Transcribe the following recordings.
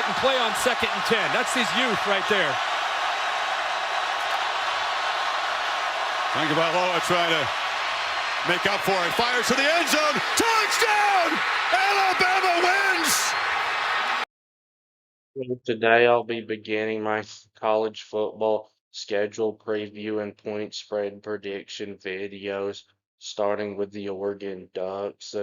and play on 2nd and 10. That's his youth right there. Tagovailoa trying to make up for it. Fires to the end zone. Touchdown! Alabama wins! Today I'll be beginning my college football schedule preview and point spread prediction videos, starting with the Oregon Ducks.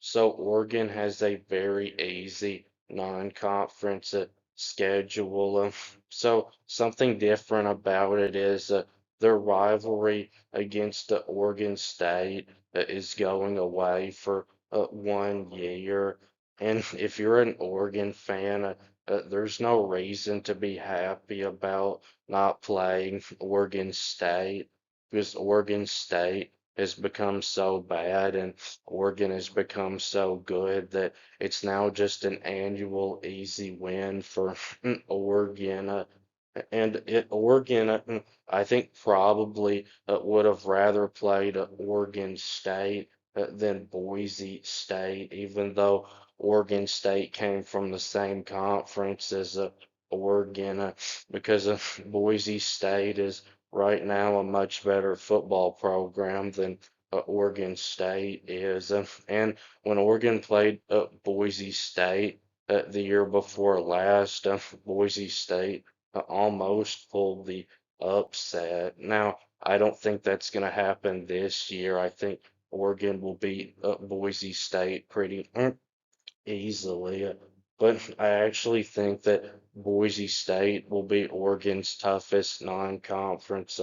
So Oregon has a very easy non-conference schedule. So something different about it is their rivalry against Oregon State is going away for 1 year. And if you're an Oregon fan, there's no reason to be happy about not playing Oregon State because Oregon State has become so bad and Oregon has become so good that it's now just an annual easy win for Oregon. Oregon, I think probably would have rather played Oregon State than Boise State, even though Oregon State came from the same conference as Oregon, because Boise State is right now a much better football program than Oregon State is. And when Oregon played Boise State the year before last, Boise State almost pulled the upset. Now, I don't think that's going to happen this year. I think Oregon will beat Boise State pretty easily. But I actually think that Boise State will be Oregon's toughest non-conference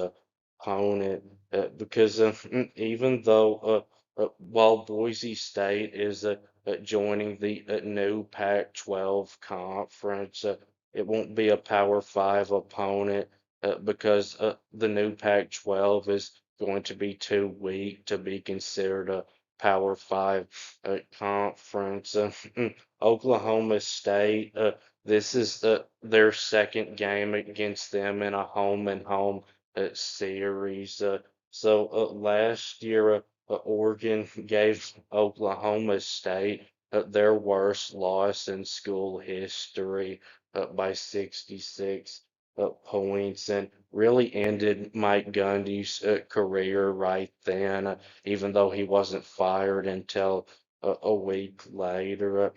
opponent because even though while Boise State is joining the new Pac-12 conference, it won't be a Power 5 opponent because the new Pac-12 is going to be too weak to be considered a Power 5 conference. Oklahoma State, this is their second game against them in a home and home series. So last year, Oregon gave Oklahoma State their worst loss in school history by 66 points and really ended Mike Gundy's career right then, even though he wasn't fired until a week later.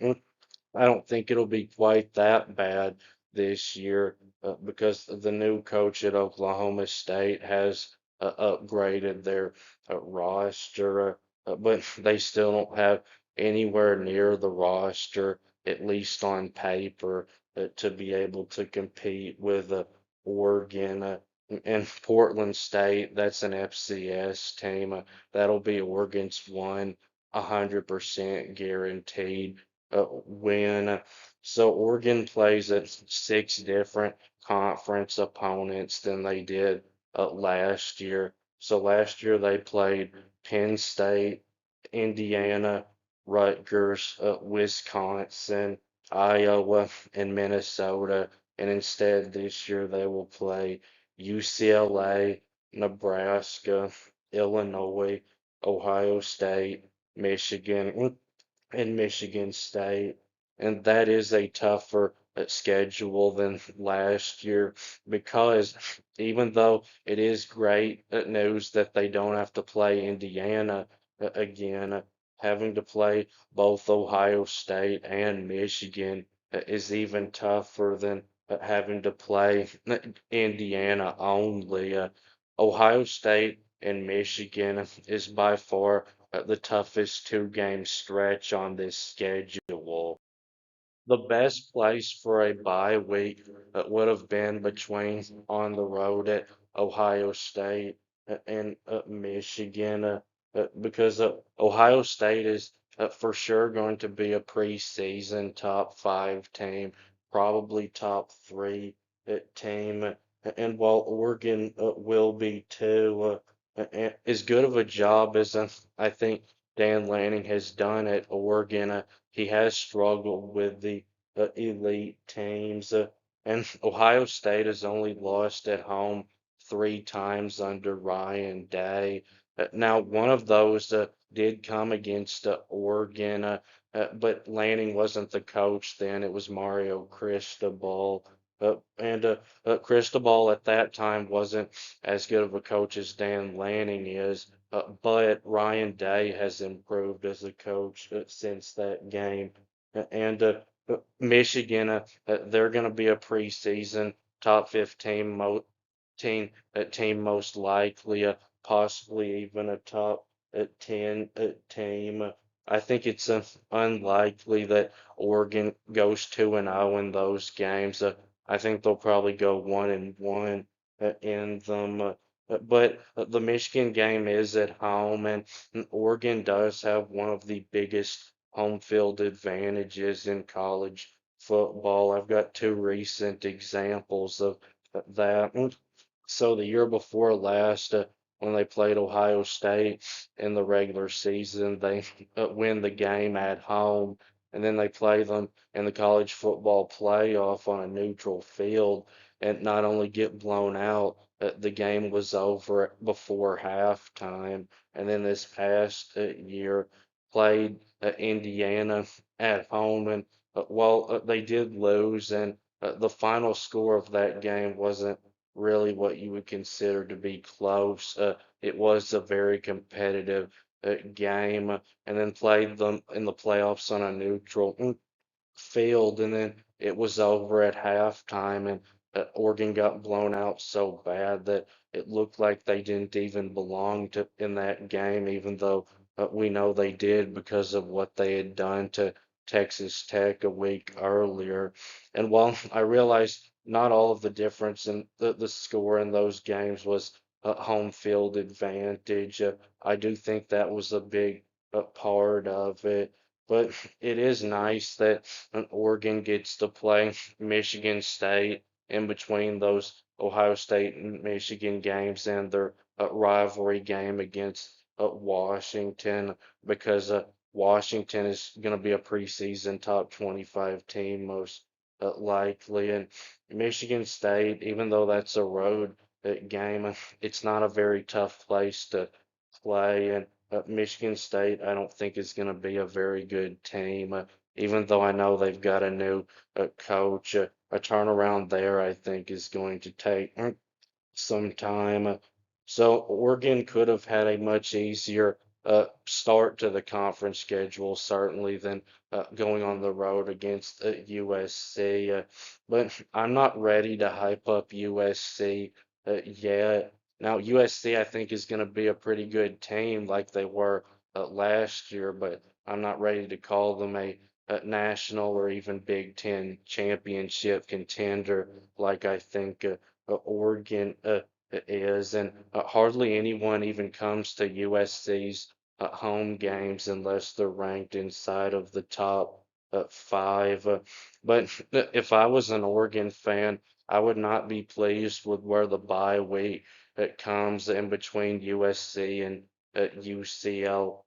I don't think it'll be quite that bad this year because the new coach at Oklahoma State has upgraded their roster, but they still don't have anywhere near the roster, at least on paper, to be able to compete with Oregon. And Portland State, that's an FCS team. That'll be Oregon's 100% guaranteed win. So Oregon plays at 6 different conference opponents than they did last year. So last year they played Penn State, Indiana, Rutgers, Wisconsin, Iowa, and Minnesota. And instead this year they will play UCLA, Nebraska, Illinois, Ohio State, Michigan, and Michigan State. And that is a tougher schedule than last year because even though it is great news that they don't have to play Indiana again, having to play both Ohio State and Michigan is even tougher than having to play Indiana only. Ohio State and Michigan is by far the toughest 2 game stretch on this schedule. The best place for a bye week would have been between on the road at Ohio State and Michigan because Ohio State is for sure going to be a preseason top 5 team, probably top 3 team. And while Oregon will be too, as good of a job as I think Dan Lanning has done at Oregon, he has struggled with the elite teams. And Ohio State has only lost at home 3 times under Ryan Day. Now, one of those did come against Oregon. but Lanning wasn't the coach then. It was Mario Cristobal. Cristobal at that time wasn't as good of a coach as Dan Lanning is, but Ryan Day has improved as a coach since that game. Michigan, they're going to be a preseason top 15 team most likely, possibly even a top 10 team. I think it's unlikely that Oregon goes 2-0 in those games. I think they'll probably go 1-1 in them. But the Michigan game is at home, and Oregon does have one of the biggest home field advantages in college football. I've got two recent examples of that. So the year before last, when they played Ohio State in the regular season, they win the game at home, and then they play them in the college football playoff on a neutral field, and not only get blown out, the game was over before halftime. And then this past year, played Indiana at home, and while they did lose, and the final score of that game wasn't really what you would consider to be close. It was a very competitive game, and then played them in the playoffs on a neutral field, and then it was over at halftime, and Oregon got blown out so bad that it looked like they didn't even belong to in that game, even though we know they did because of what they had done to Texas Tech a week earlier. And while I realize not all of the difference in the score in those games was home field advantage, I do think that was a big part of it. But it is nice that Oregon gets to play Michigan State in between those Ohio State and Michigan games and their rivalry game against Washington, because Washington is going to be a preseason top 25 team most likely. And Michigan State, even though that's a road game, it's not a very tough place to play. And Michigan State, I don't think is going to be a very good team, even though I know they've got a new coach. A turnaround there, I think, is going to take some time. So Oregon could have had a much easier start to the conference schedule, certainly, than going on the road against USC. But I'm not ready to hype up USC yet. Now, USC, I think, is going to be a pretty good team like they were last year, but I'm not ready to call them a national or even Big Ten championship contender like I think Oregon is. And hardly anyone even comes to USC's home games unless they're ranked inside of the top five. But if I was an Oregon fan, I would not be pleased with where the bye week comes in between USC and UCLA,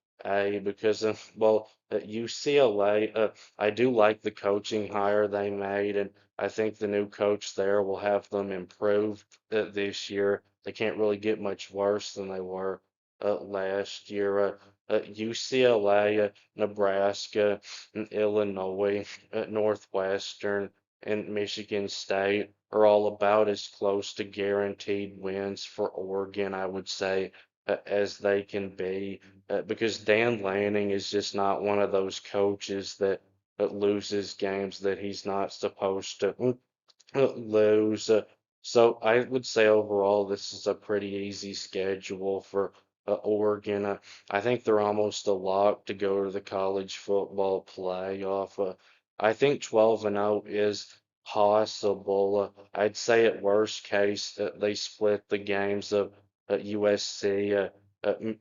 because well, at UCLA, I do like the coaching hire they made, and I think the new coach there will have them improved this year. They can't really get much worse than they were last year. UCLA, Nebraska, and Illinois, Northwestern, and Michigan State are all about as close to guaranteed wins for Oregon, I would say, as they can be, because Dan Lanning is just not one of those coaches that loses games that he's not supposed to lose. So I would say overall this is a pretty easy schedule for Oregon. I think they're almost a lock to go to the college football playoff. I think 12-0 is possible. I'd say at worst case they split the games of USC,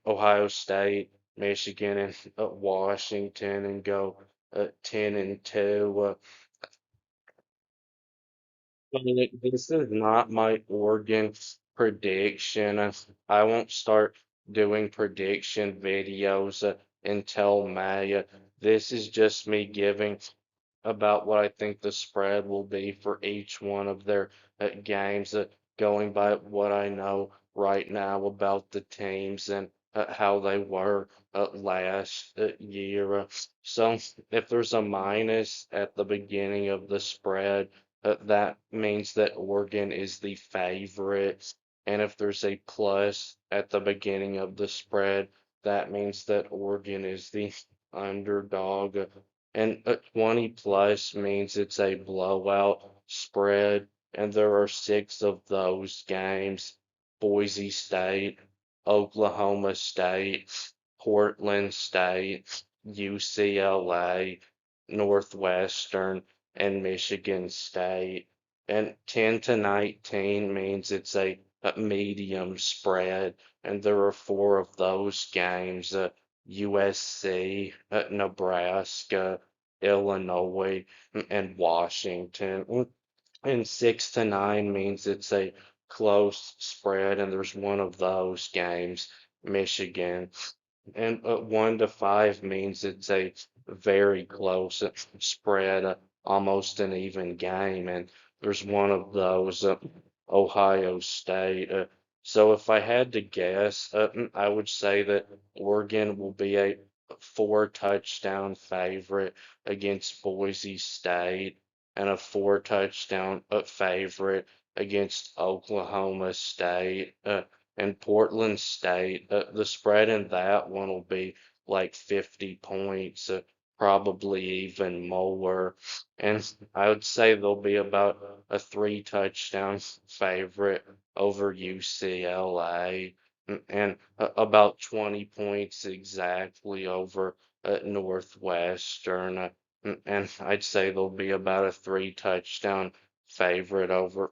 Ohio State, Michigan, and Washington, and go 10-2. This is not my Oregon prediction. I won't start doing prediction videos until May. This is just me giving about what I think the spread will be for each one of their games, going by what I know right now about the teams. And how they were last year. So if there's a minus at the beginning of the spread, that means that Oregon is the favorite. And if there's a plus at the beginning of the spread, that means that Oregon is the underdog. And 20 plus means it's a blowout spread. And there are six of those games: Boise State, Oklahoma State, Portland State, UCLA, Northwestern, and Michigan State. And 10 to 19 means it's a medium spread, and there are four of those games: USC, Nebraska, Illinois, and Washington. And 6 to 9 means it's a close spread, and there's one of those games, Michigan. And 1 to 5 means it's a very close spread, almost an even game, and there's one of those, Ohio State. So if I had to guess, I would say that Oregon will be a 4 touchdown favorite against Boise State, and a 4 touchdown favorite against Oklahoma State. And Portland State, the spread in that one will be like 50 points, probably even more. And I would say there'll be about a 3 touchdown favorite over UCLA, and about 20 points exactly over Northwestern. And I'd say there'll be about a 3 touchdown favorite over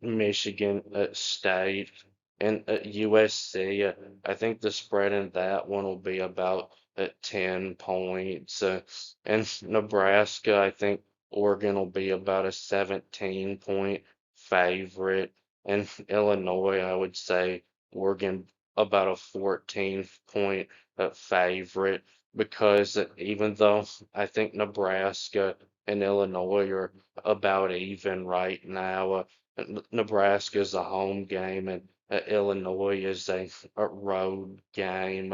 Michigan State. And USC, I think the spread in that one will be about 10 points. And Nebraska, I think Oregon will be about a 17-point favorite. And Illinois, I would say Oregon about a 14-point favorite, because even though I think Nebraska and Illinois are about even right now, Nebraska is a home game, and Illinois is a road game.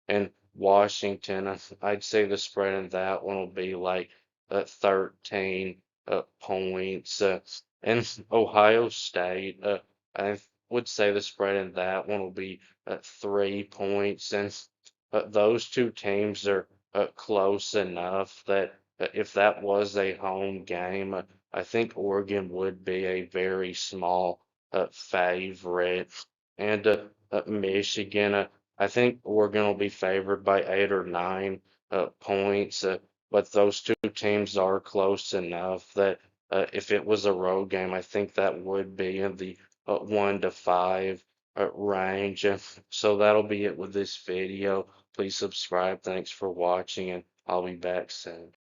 And Washington, I'd say the spread in that one will be like 13 points. And Ohio State, I would say the spread in that one will be 3 points. And those two teams are close enough that if that was a home game, I think Oregon would be a very small favorite. And Michigan, I think Oregon will be favored by 8 or 9 points. But those two teams are close enough that if it was a road game, I think that would be in the 1 to 5 range. So that'll be it with this video. Please subscribe. Thanks for watching, and I'll be back soon.